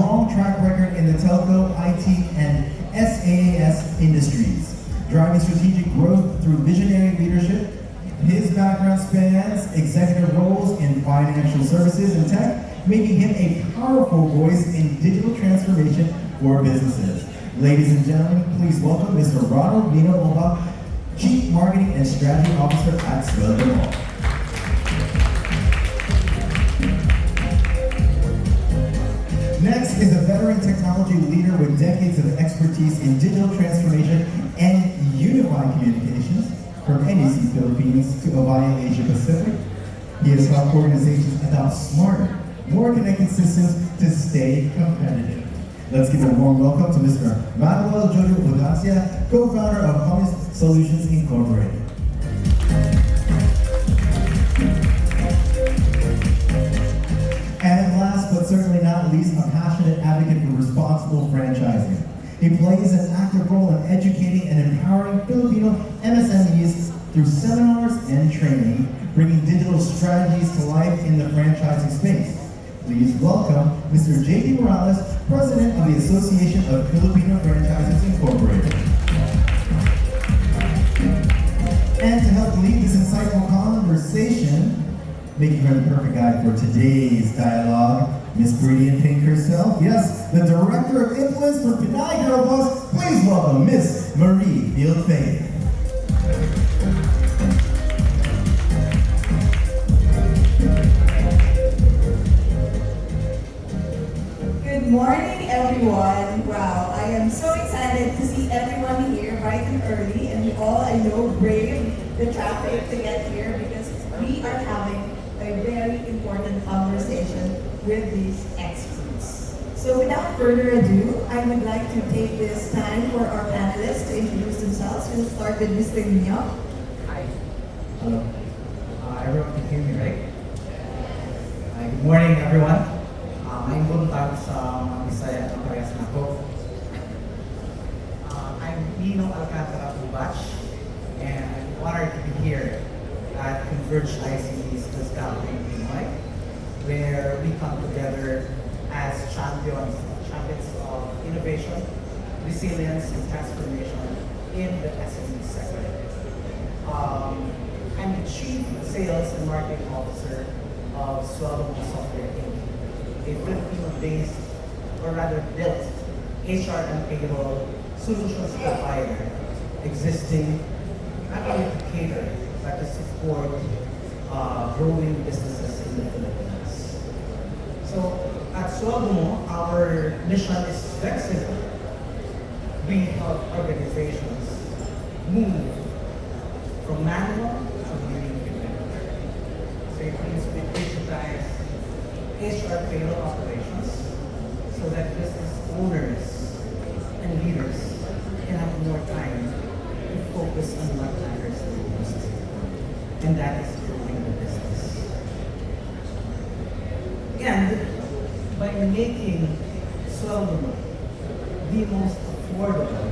strong track record in the telco, IT, and SaaS industries, driving strategic growth through visionary leadership. His background spans executive roles in financial services and tech, making him a powerful voice in digital transformation for businesses. Ladies and gentlemen, please welcome Mr. Ronald Nino Oba, Chief Marketing and Strategy Officer at Swell Mall. Next is a veteran technology leader with decades of expertise in digital transformation and unified communications. From NEC Philippines to Avaya Asia Pacific, he has helped organizations adopt smarter, more connected systems to stay competitive. Let's give a warm welcome to Mr. Manuel Jojo Audacia, co-founder of Hummus Solutions Incorporated. And last but certainly not least, a passionate advocate for responsible franchising. He plays an active role in educating and empowering Filipino MSMEs through seminars and training, bringing digital strategies to life in the franchising space. Please welcome Mr. J.D. Morales, President of the Association of Filipino Franchises Incorporated. And to help lead this insightful conversation, making her the perfect guide for today's dialogue, Miss Brilliant Pink herself, yes, the Director of Influence for Pinay Girl Boss, please welcome Miss Marie Field Faith. Good morning, everyone. Wow, I am so excited to see everyone here bright and early, and we all, I know, brave the traffic to get here because we are having a very important conversation with these experts. So without further ado, I would like to take this time for our panelists to introduce themselves. We'll start with Mr. Nino. Hi. Hello. Everyone can hear me, right? Good morning, everyone. I'm buntag sa mga Bisaya ng parehas na ako. I'm Nino Alcantara Ubach, and I'm honored to be here at Converge ICD's Discovery in Pinoy, where we come together as champions of innovation, resilience, and transformation in the SME sector. I'm the Chief Sales and Marketing Officer of Swell Software Inc., a Filipino-based, or rather built, HR and payroll solutions provider existing not only to cater, but to support growing businesses in the Philippines. So at Sweldo, our mission is very simple. We help organizations move from manual to human. So it means we digitize HR payroll operations so that business owners and leaders can have more time to focus on what matters the most, and that is growing the business. And by making Sweldo the most affordable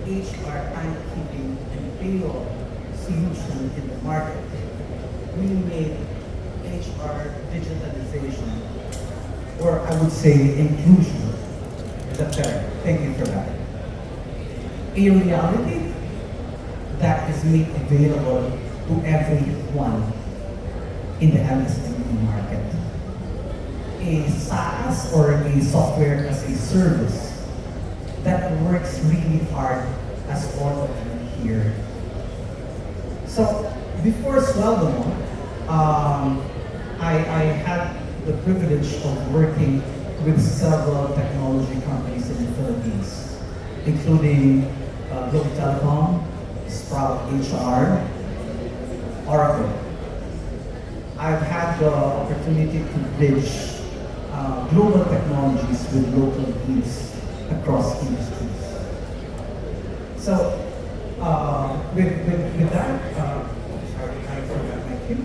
HR timekeeping and payroll solution in the market, we made HR digitalization, or I would say inclusion, is a term. Thank you for that. A reality that is made available to everyone in the MSME market. A SaaS or a software as a service that works really hard, as all of you here. So before Sweldo, I had the privilege of working with several technology companies in the Philippines, including Globe Telecom, Sprout HR, Oracle. I've had the opportunity to bridge global technologies with local needs across industries. So, with that, sorry, I forgot my cue.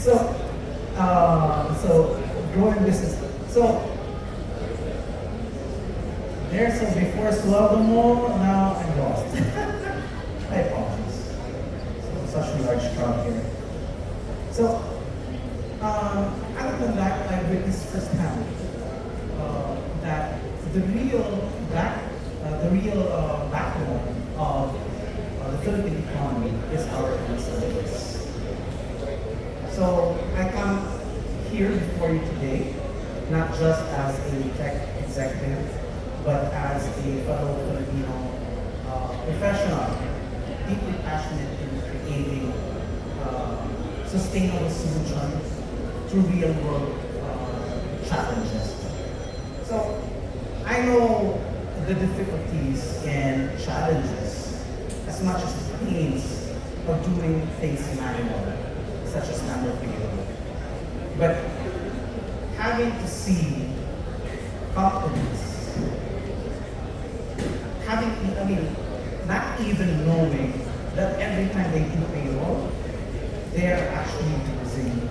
So growing business. So there's a before Sweldo, now I'm lost. I apologize. So, such a large crowd here. So other than that, I've witnessed this firsthand that the real backbone of the Philippine economy is our MSMEs. So I come here before you today, not just as a tech executive, but as a fellow Filipino professional, deeply passionate in creating sustainable solutions to real world challenges. So I know the difficulties and challenges as much as the pains of doing things manually, such as manual payroll. But having to see companies not even knowing that every time they do payroll, they are actually losing.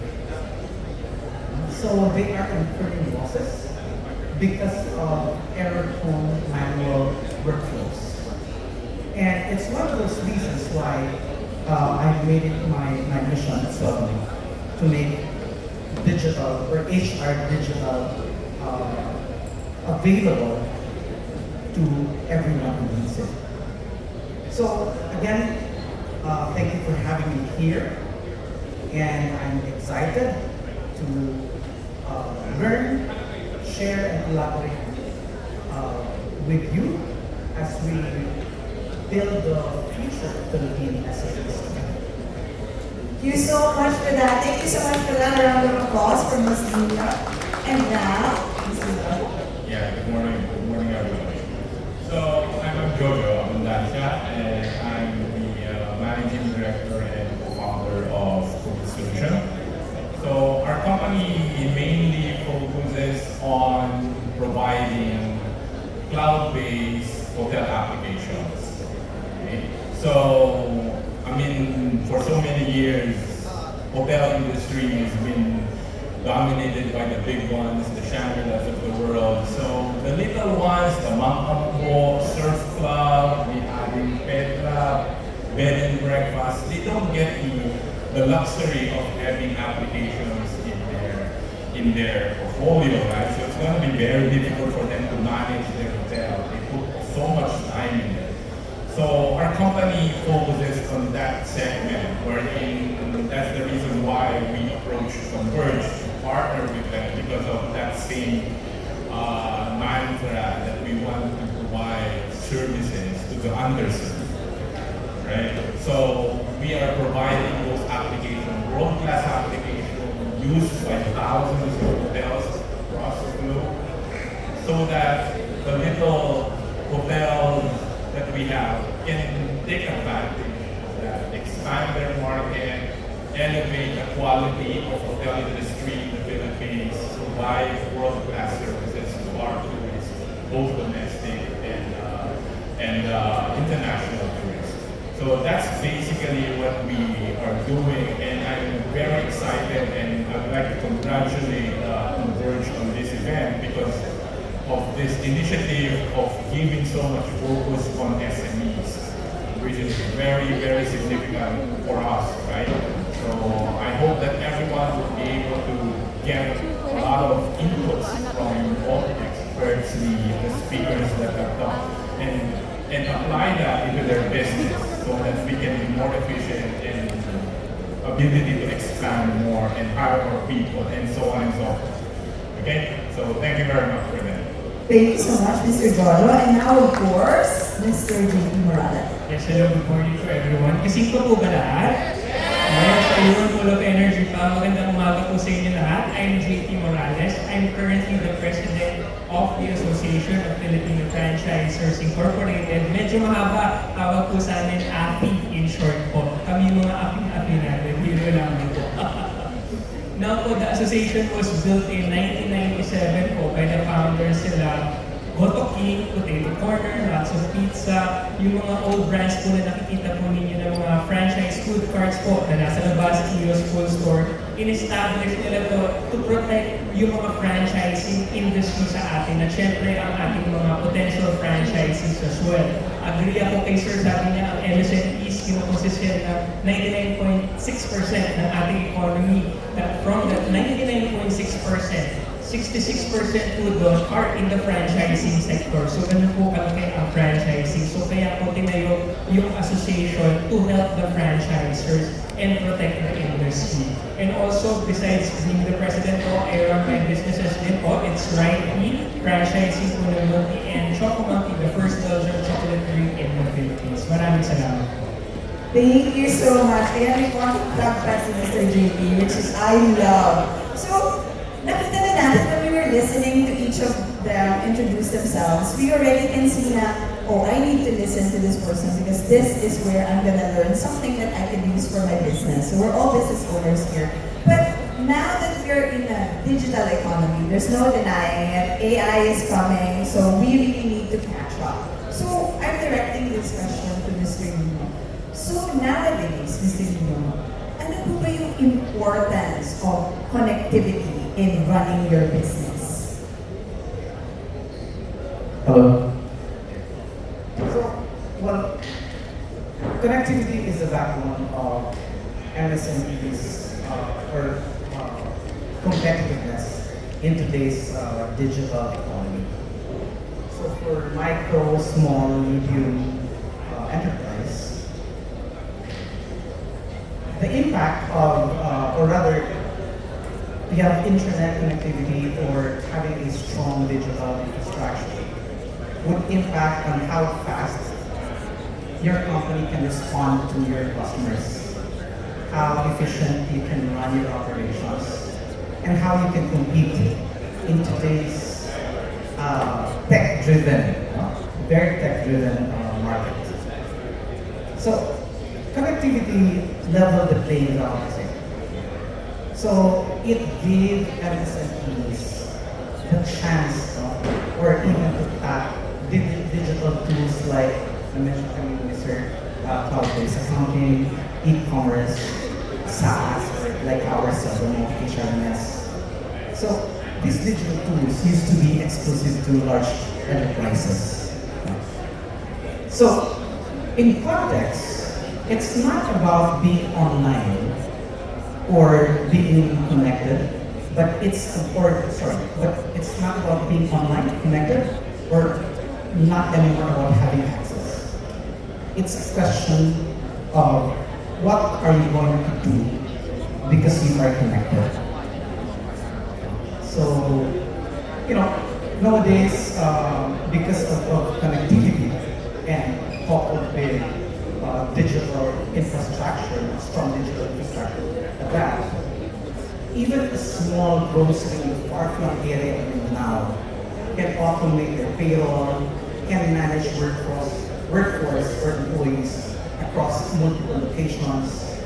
So they are incurring losses because of error-prone manual workflows. And it's one of those reasons why I've made it my mission as well to make digital or HR digital available to everyone who needs it. So again, thank you for having me here, and I'm excited to learn, share, and collaborate with you as we build the future of Philippine SMEs. Thank you so much for that. Thank you so much for that. A round of applause for Ms. Nina. And now, Ms. Nina. Yeah, good morning. Good morning, everybody. So, I'm Jojo Abundancia, and I'm the Managing Director and Co-founder of Cookie Solution. So, our company mainly focuses on providing cloud-based hotel applications. Okay? So, for so many years, hotel industry has been dominated by the big ones, the Shangri-Las of the world. So the little ones, the Mangkampo, Surf Club, the Ading Petra, bed and breakfast, they don't get the luxury of having applications in their portfolio, right? So it's going to be very difficult for them to manage their hotel. They put so much time in it. So our company focuses on that segment, wherein that's the reason why we approach Converge to partner with them, because of that same mantra that we want to provide services to the underserved, right? So we are providing those applications, world-class applications used by thousands of hotels across the globe, so that the little hotels that we have can take advantage of that, expand their market, elevate the quality of hotel industry in the Philippines, provide world-class services to our tourists, both domestic and international tourists. So that's basically what we are doing, and I'm very excited, and I'd like to congratulate Converge on this event because of this initiative of giving so much focus on SMEs, which is very, very significant for us, right? So I hope that everyone will be able to get a lot of inputs from all the experts, the speakers that have talked, and apply that into their business so that we can be more efficient and ability to expand more and hire more people and so on and so forth. Okay? So thank you very much for that. Thank you so much, Mr. Jojo. And now, of course, Mr. JP Morales. Yes, hello, good morning to everyone. Kasing ko po ba lahat? Yes, ayun, full of energy pa. Magandang umaga po sa inyo lahat. I'm JP Morales. I'm currently the president of the Association of Filipino Franchisers Incorporated. Medyo mahaba, tawag po sa amin AFI in short po. Kami mga AFI natin, biro lang po. Now po, the association was built in 1997 po by the founders sila Goto King, Potato Corner, lots of pizza, yung mga old brands po na nakikita po ninyo ng mga franchise food carts po na nasa labas, kiosk, full store, in-establish nila to protect yung mga franchising industry sa atin at syempre ang ating mga potential franchisees as well. Agree ako kay Sir, sabi niya ang MSMEs kinukonsist yan ng 99.6% ng ating economy. That from that 99.6%, 66% po doon are in the franchising sector. So, ganun po kalaki ang franchising. So, kaya po tinayo yung association to help the franchisors and protect the industry. And also, besides being the president po, I run my businesses din po. It's Rightly, franchising po ng Milky and Chocomalty, the first Belgian chocolate drink in the Philippines. Maraming salamat po. Thank you so much. Kaya may quantum plug pa si Mr. JP, which is I love. So, nakita na natin when we were listening to each of them introduce themselves, we already can see na, oh, I need to listen to this person because this is where I'm gonna learn something that I can use for my business. So we're all business owners here. But now that we're in a digital economy, there's no denying it, AI is coming, so we really need to catch up. So I'm directing this question to Mr. Nino. So nowadays, Mr. Nino, ano po ba yung importance of connectivity in running your business? Hello. So, well, connectivity is the backbone of MSMEs competitiveness in today's digital economy. So, for micro, small, medium enterprise, the impact of, or rather, we have internet connectivity or having a strong digital infrastructure would impact on how fast your company can respond to your customers, how efficient you can run your operations, and how you can compete in today's tech-driven, very tech-driven market. So, connectivity leveled the playing ground, I think. So it gave MSMEs the chance, or even to tap digital tools like I mentioned, Mr. Cloud-based accounting, e-commerce, SaaS, like our Seldom HRMS. So these digital tools used to be exclusive to large enterprises. So in context, it's not about being online or being connected, but it's not about being online connected or not anymore about having access. It's a question of what are you going to do because you are connected. So, nowadays, because of connectivity and coupled with digital infrastructure, strong digital infrastructure, that even a small grocery in the far-flung area of Mindanao can automate their payroll, can manage workforce or employees across multiple locations.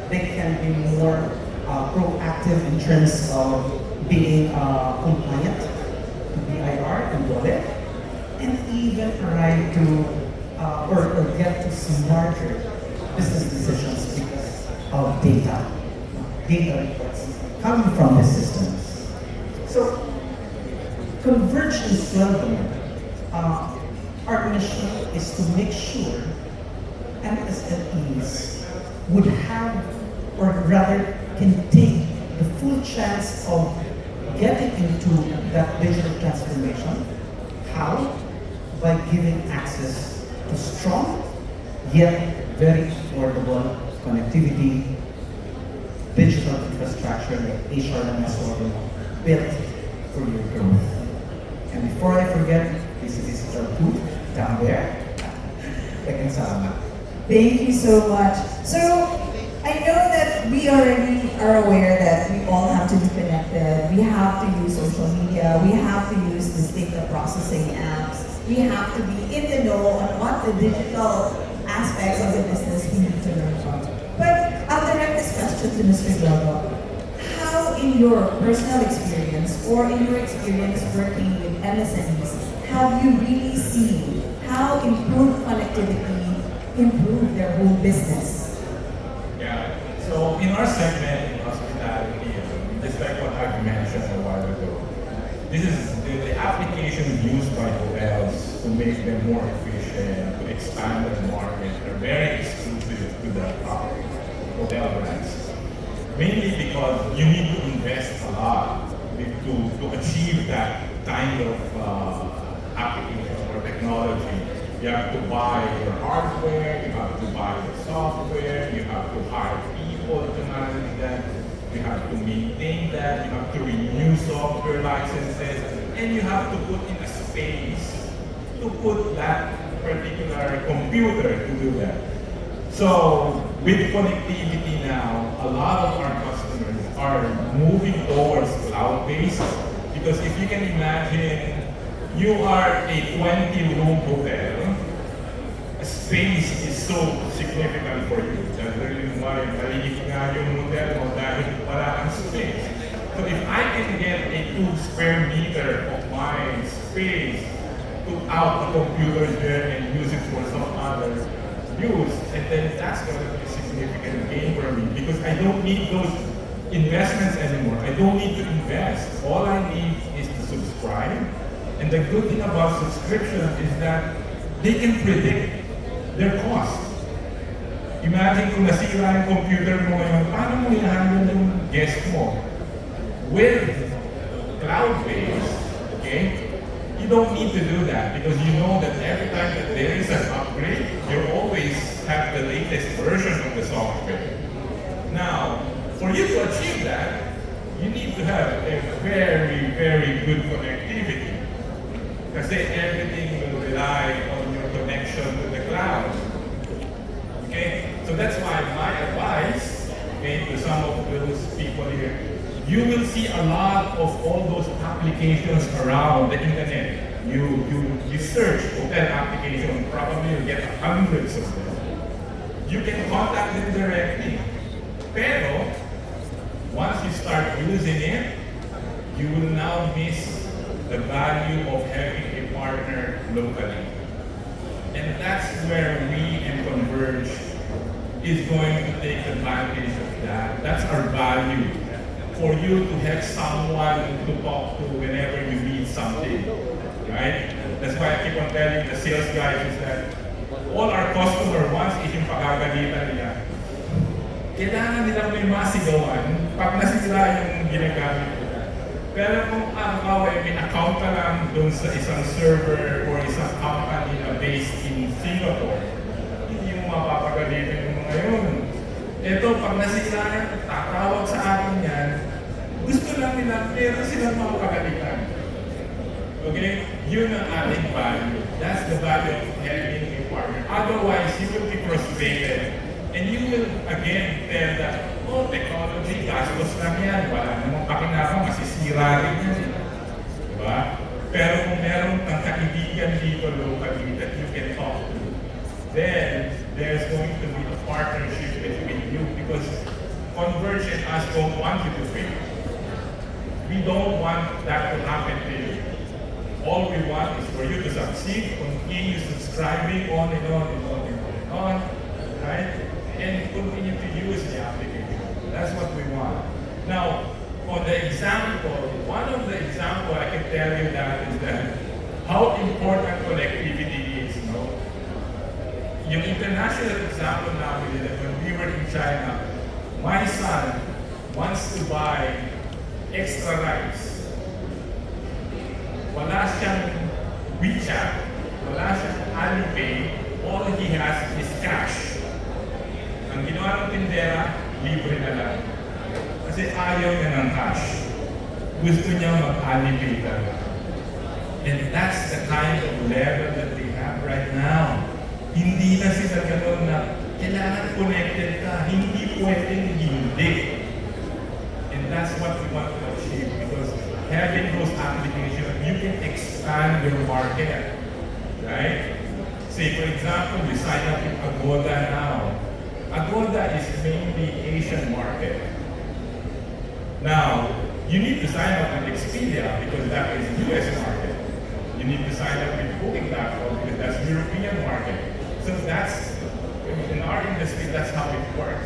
They can be more proactive in terms of being compliant to BIR and wallet, and even arrive to or get to smarter business decisions because of data reports coming from the systems. So, Convergence London, our mission is to make sure MSMEs would have, or rather can take the full chance of getting into that digital transformation. How? By giving access to strong yet very affordable connectivity, digital infrastructure like HRMS or built for your growth. And before I forget, this is our booth down there. Thank you so much. So, I know that we already are aware that we all have to be connected. We have to use social media. We have to use these data processing apps. We have to be in the know on what the digital aspects of the business we need to learn from. But I'll direct this question to Mr. Jojo. How, in your personal experience or in your experience working with MSMEs, have you really seen how improved connectivity improve their whole business? Yeah, so in our segment in hospitality, just like what I mentioned a while ago, this is the application used by hotels to make them more efficient, to expand their market. They're very exclusive. the hotel brands. Mainly because you need to invest a lot to achieve that kind of application or technology. You have to buy your hardware, you have to buy the software, you have to hire people to manage that, you have to maintain that, you have to renew software licenses, and you have to put in a space to put that particular computer to do that. So with connectivity now, a lot of our customers are moving towards cloud-based because if you can imagine, you are a 20-room hotel, space is so significant for you. That's the reason why maliit nga yung hotel mo dahil wala kang space. So if I can get a 2 square meter of my space, put out the computers there and use it for some other use, and then that's going to be a significant gain for me because I don't need those investments anymore. I don't need to invest. All I need is to subscribe. And the good thing about subscription is that they can predict their cost. Imagine kung nasira yung computer mo ngayon, paano mo i-handle yung guest mo? With cloud-based, okay, you don't need to do that because you know that every time that there is an upgrade, you always have the latest version of the software. Now, for you to achieve that, you need to have a very, very good connectivity. Kasi everything will rely on your connection to the cloud. Okay? So that's why my advice, okay, to some of those people here, you will see a lot of all those applications around the internet. You search hotel application, probably you'll get hundreds of them. You can contact them directly. Pero, once you start using it, you will now miss the value of having a partner locally. And that's where we and Converge is going to take advantage of that. That's our value. For you to have someone to talk to whenever you need something, right? That's why I keep on telling the sales guys is that all our customer wants is yung pagagalitan nila. Kailangan nilang may masigawan pag nasira yung ginagamit nila. Pero kung ako may account ka lang doon sa isang server or isang company na based in Singapore, hindi mo mapapagalitin mo ngayon. Ito, pag nasira yan, tatawag sa akin yan, gusto lang nila, meron silang mapagalitan. Okay? Yun ang ating value. That's the value of having a partner. Otherwise, you will be frustrated. And you will again tell that, oh, technology, gastos lang yan. Wala namang pakinabang, masisira rin yan. Diba? Pero kung meron kang kaibigan dito locally that you can talk to, then there's going to be a partnership between you because Converge and us don't want you to fail. We don't want that to happen to you. All we want is for you to succeed, continue subscribing on and on and on and on and on, right? And continue to use the application. That's what we want. Now, on the example, one of the example I can tell you that is that how important connectivity is, no? Yung international example namin that when we were in China, my son wants to buy extra rice. Wala siyang WeChat, wala siyang Alipay, all he has is cash. Ang ginawa ng tindera, libre na lang. Kasi ayaw niya ng cash. Gusto niya mag-Alipay talaga. And that's the kind of level that they have right now. Hindi na sila gano'n na kailangan connected ka, hindi pwedeng hindi. And that's what we want to achieve because having those applications, you can expand your market. Right? Say for example, you sign up with Agoda now. Agoda is mainly Asian market. Now, you need to sign up with Expedia because that is US market. You need to sign up with Booking.com because that's European market. So that's, in our industry, that's how it works.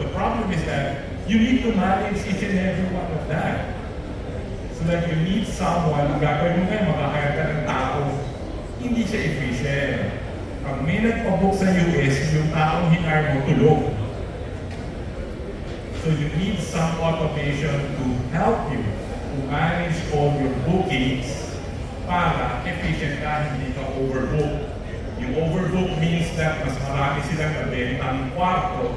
The problem is that you need to manage each and every one of that. So that you need someone, ang gagawin mo ngayon, makakaya ka ng tao, hindi siya efficient. Pag may nagpabook sa US, yung taong hinar mo tulog. So you need some automation to help you to manage all your bookings para efficient ka, hindi ka overbook. Yung overbook means that mas marami silang nabentang kwarto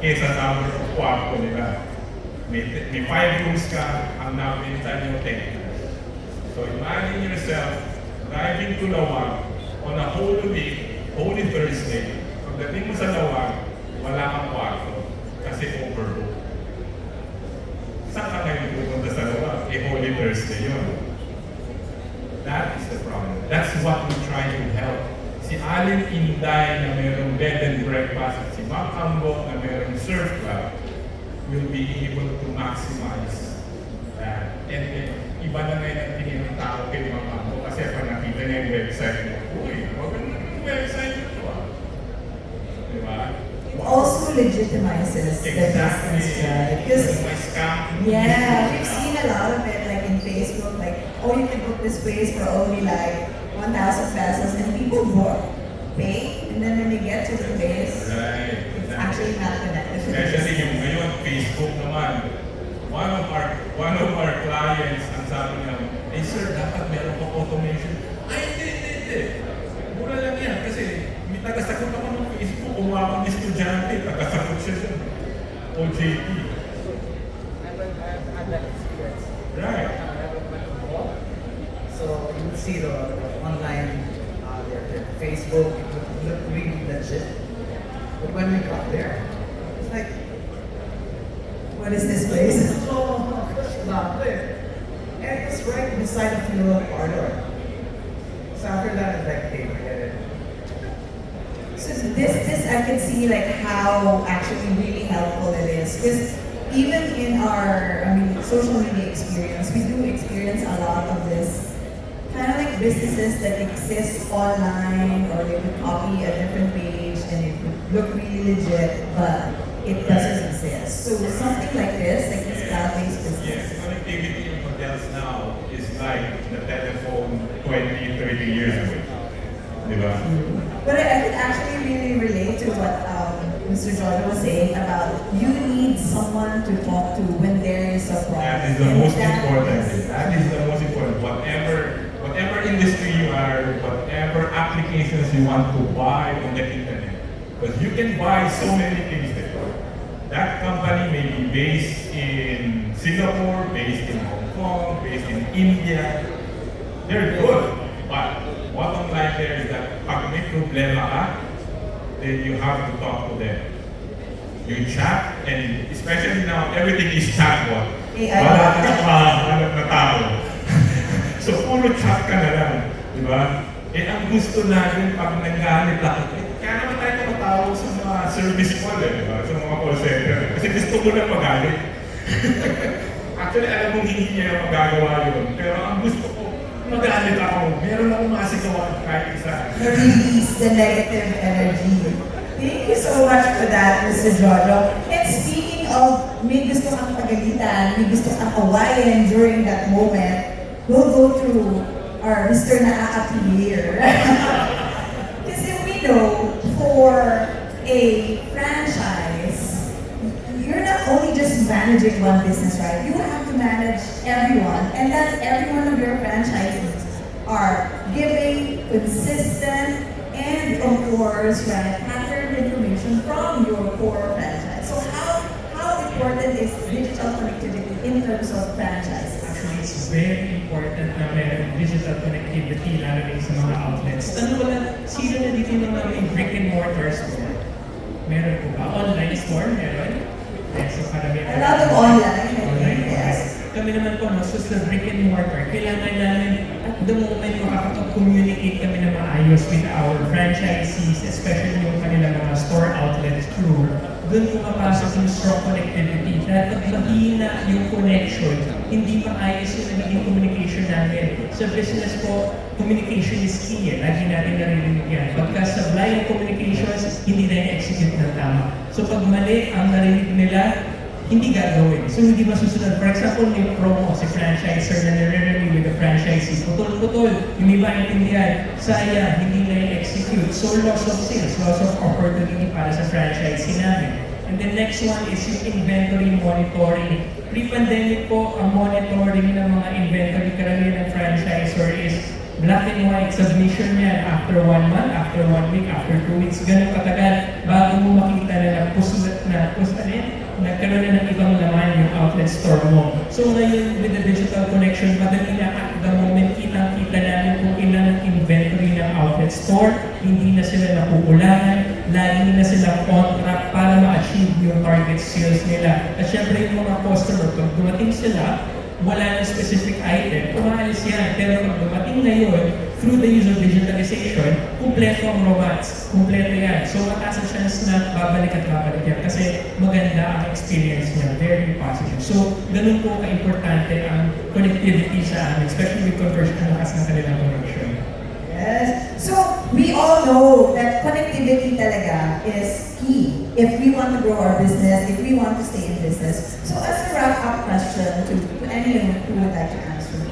kaysa number of kwarto nila. May 5 rooms ka, ang nabenta nyo 10. So imagine yourself driving to Lawag on a Holy Thursday. Pagdating mo sa Lawag, wala kang kwarto kasi overbook. Saan ka ngayon pupunta sa Lawag? Holy Thursday yun. That is the problem. That's what we try to help. Si Allen Inday na mayroong bed and breakfast at si Ma'am Ambo na mayroong surf club will be able to maximize that. And then, iba na ngayon ang tingin ng tao kay Ma'am Ambo kasi pag nakita niya yung website mo, uy, maganda yung website nito ah. Diba? It also legitimizes the business, right? Because My scam. yeah, we've seen a lot of it, like in Facebook, like, oh, you can book this place for only like 1,000 pesos, and people book, pay, and then when they get to the place, Right. it's actually not connected to the Especially business. yung ngayon, Facebook naman. One of our clients, ang sabi niya, eh sir, dapat meron pang automation. Ay, hindi. Mura lang yan kasi may taga-sagot ako ng Facebook. Kumuha akong estudyante, taga-sagot siya dun. OJT. I've had experience. Right. So you would see the online, their Facebook, it would look really legit. But when we got there, it's like, What is this place? oh, it's not there. And it's right beside a funeral parlor. So after that, it's like, hey, forget it. So this I can see like how actually really helpful it is, because even in our social media experience, we do experience a lot of this kind of like businesses that exist online, or they would copy a different page and it would look really legit, but it doesn't exist. So something like this cloud-based business. Yes, connectivity in hotels now is like the telephone 20, 30 years ago. Diba? But I could actually really relate to what Mr. Jordan was saying about you need someone to talk to when there is a problem. That is the And most that important. is- That is the most important. Whatever industry you are, whatever applications you want to buy on the internet. Because you can buy so many things there. That company may be based in Singapore, based in Hong Kong, based in India. They're good. But bottom line there is that pag may problema ka, then you have to talk to them. You chat, and especially now, everything is chatbot. AI. Wala ka na mahanap na tao. So, puro chat ka na lang. Di ba? Eh, ang gusto natin pag nanggalit ako, kaya naman tayo tumatawag sa mga service call, di ba? Sa mga call center. Kasi gusto ko na magalit. Actually, alam mong hindi niya magagawa yun. Pero ang gusto ko, magalit ako. Meron akong masigawan kahit isa. Release the negative energy. Thank you so much for that, Mr. Jojo. And speaking of may gusto kang pagalitan, may gusto kang awayan during that moment, we'll go to our Mr. Naaapi here. Kasi we know for a franchise, you're not only just managing one business, right? You have to manage everyone, and that every one of your franchisees are giving consistent and, of course, right, accurate information from your core franchise. So how important is digital connectivity in terms of franchises? Actually, it's very important na meron digital connectivity lalo na sa mga outlets. Tanong ko lang, sino na dito yung mga may brick and mortar store? Meron po ba? Online store? Meron? Yes, so karamihan. A lot of online, Online, yes. Kami naman po, no, so sa brick and mortar, kailangan namin at the moment makakapag-communicate kami na maayos with our franchisees, especially yung kanilang mga store outlets crew. Doon pumapasok yung strong connectivity. Dahil pag mahina yung connection, hindi maayos yung nagiging communication namin. Sa business po, communication is key. Lagi natin narinig yan. Pagka sablay yung communications, hindi na i-execute ng tama. So pag mali ang narinig nila, hindi gagawin. So hindi masusunod. For example, may promo si franchiser na nare-renew with the franchisee. Putol-putol. Yung may maintindihan, sayang, hindi na i-execute. So, loss of sales, loss of opportunity para sa franchisee namin. And the next one is yung inventory monitoring. Pre-pandemic po, ang monitoring ng mga inventory karamihan ng franchisor is black and white submission yan after 1 month, after 1 week, after 2 weeks. Ganun katagal bago mo makita na nagkaroon na ng ibang laman yung outlet store mo. So ngayon, with the digital connection, madali na at the moment, kitang-kita namin kung ilan ang inventory ng outlet store, hindi na sila nakukulangan, lagi na sila on track para ma-achieve yung target sales nila. At syempre yung mga customer, pag dumating sila, wala ng specific item, umaalis yan. Pero pag dumating na yun, through the use of digitalization, kumpleto ang romance. Kumpleto yan. So mataas ang chance na babalik at babalik yan kasi maganda ang experience niya. Very positive. So ganun po ka-importante ang connectivity sa amin, especially with conversion ang lakas ng kanilang connection. Yes. So, we all know that connectivity talaga is key if we want to grow our business, if we want to stay in business. So, as a wrap-up question to anyone who would like to answer,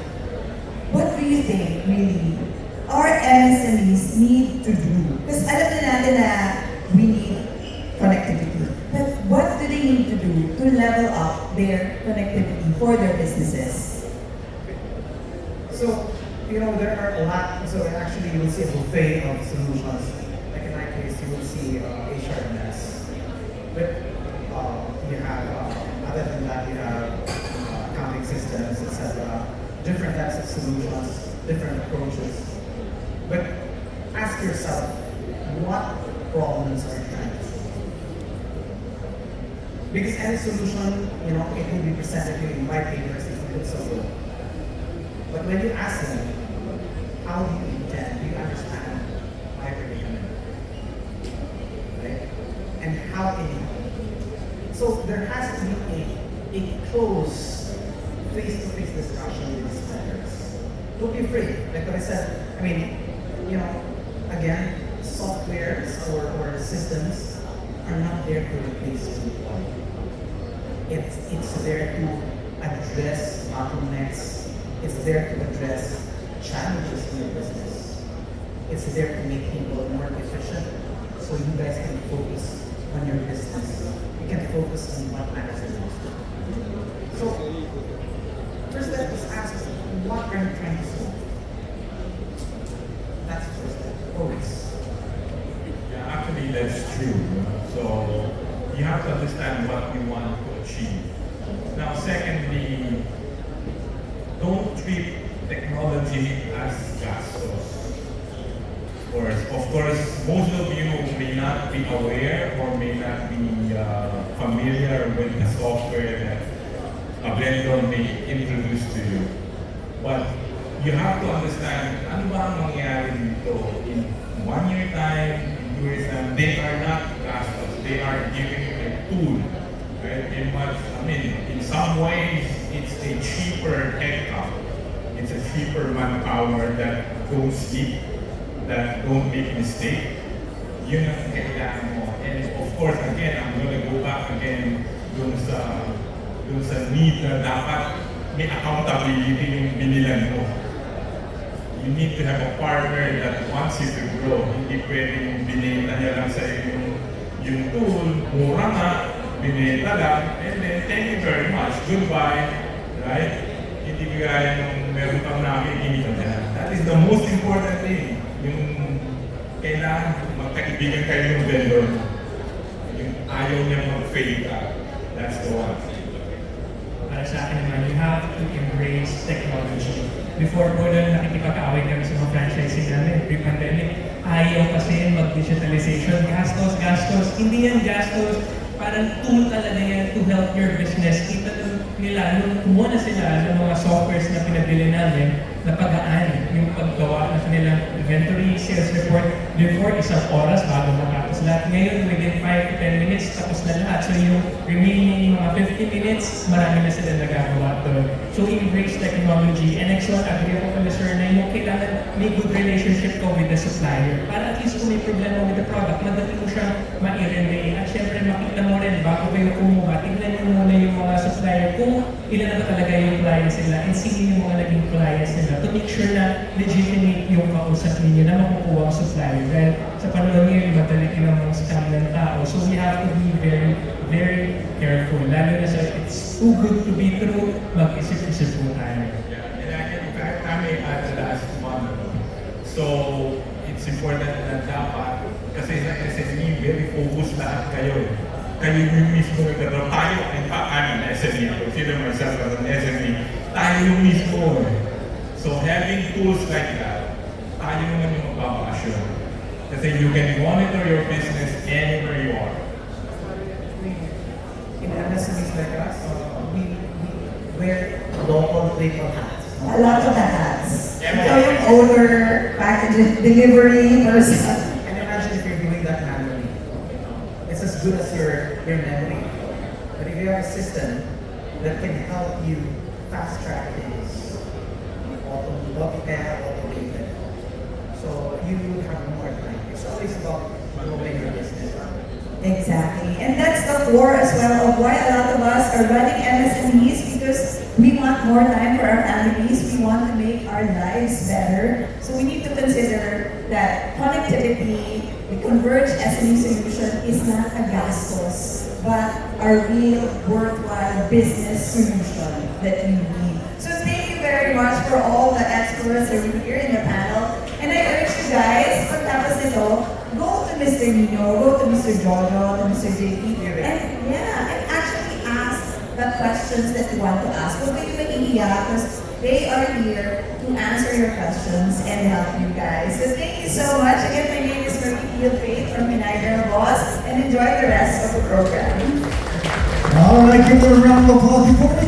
what do you think really our MSMEs need to do? Because alam na natin na we need connectivity. But what do they need to do to level up their connectivity for their businesses? So, there are a lot. So actually, you will see a buffet of solutions. Like in my case, you will see HRMS. But you have, other than that, you have accounting systems, etc. Different types of solutions, different approaches. But ask yourself, what problems are you trying to solve? Because any solution, it will be presented to you in white papers, it will look so good. But when you ask them, how do you intend? Do you understand my predicament? Right? And how can you? So there has to be a close face-to-face discussion with these vendors. Don't be afraid. Like what I said, again, softwares or systems are not there to replace people. It's there to address bottlenecks. It's there to address challenges in your business. It's there to make people more efficient so you guys can focus on your business. You can focus on what matters the most. So, first step is ask, what are you trying to solve? That's the first step, always. Yeah, actually that's true. So you have to understand what you want to achieve. Now secondly, don't treat technology as gastos. Of course, most of you may not be aware or may not be familiar with the software that a vendor may introduce to you. But you have to understand, ano ba ang mangyayari dito in 1 year time, in 2 years time, they are not gastos. They are giving you a tool. Right? In some ways, it's a cheaper headcount. It's a cheaper manpower that don't sleep, that don't make mistake. Yun ang kailangan mo. And of course, again, I'm gonna go back again dun sa need na dapat may accountability yung binilan mo. You need to have a partner that wants you to grow. Hindi pwedeng binenta niya lang sa yung tool, mura nga, binenta lang, and then thank you very much, goodbye, right? Hindi kaya nung meron kang nakikita dyan. That is the most important thing. Yung kailangan magkaibigan kayo yung vendor mo. Yung ayaw niya mag-fail ka. That's the one. Para sa akin naman, you have to embrace technology. Before po lang nakikipag-away kami sa mga franchising namin, pre-pandemic, ayaw kasi mag-digitalization, gastos. Hindi yan gastos. Parang tool talaga yan to help your business. Kita nila, nung kumuha na sila ng mga softwares na pinabili namin, napagaan yung paggawa ng kanilang inventory, sales report. Before, isang oras bago matapos lahat. Ngayon, within 5 to 10 minutes, tapos na lahat. So yung remaining mga 50 minutes, marami na sila nagagawa doon. So embrace technology. And next one, agree ako kami sir na yung kailangan may good relationship ko with the supplier. Para at least kung may problema with the product, madali mo siyang ma-relay. At syempre, makita mo rin, bago kayo kumuha, tignan nyo muna yung mga supplier kung ilan na ba talaga yung clients nila and sino yung mga naging clients nila to make sure na legitimate yung kausap ninyo na makukuha ang supplier. Dahil sa panahon ngayon, madali ka namang scam ng tao. So we have to be very, very careful. Lalo na sa it's too good to be true, mag-isip-isip po tayo. Yeah, and in fact, I may add the last one. So, it's important na dapat, kasi sa SME, very focused lahat kayo. Kayo yung mismo nagtatrabaho. Tayo, in fact, I'm an SME. Consider myself as an SME. Tayo yung mismo. So, having tools like that, tayo naman yung magpapakasyon. Kasi you can monitor your business anywhere you are. In MSMEs like us, we wear local label hats. A lot of the hats. Ikaw yung owner, package, delivery person. And imagine if you're doing that manually. It's as good as your memory. But if you have a system that can help you fast track things, automated, so you would have more time. It's always about growing your business. Exactly. And that's the core as well of why a lot of us are running MSMEs, because we want more time for our families. We want to make our lives better. So we need to consider that connectivity, the converged SME solution is not a gastos, but a real worthwhile business solution that you need. So thank you very much for all the experts that are here in the panel. And I urge you guys, pagtapos nito, go to Mr. Nino, go to Mr. Jojo, to Mr. JP, and actually ask the questions that you want to ask. Huwag kayo mahihiya because they are here to answer your questions and help you guys. So thank you so much. Again, my name is Marie Faith from Pinay Girl Boss, and enjoy the rest of the program. All right, give them a round of applause before we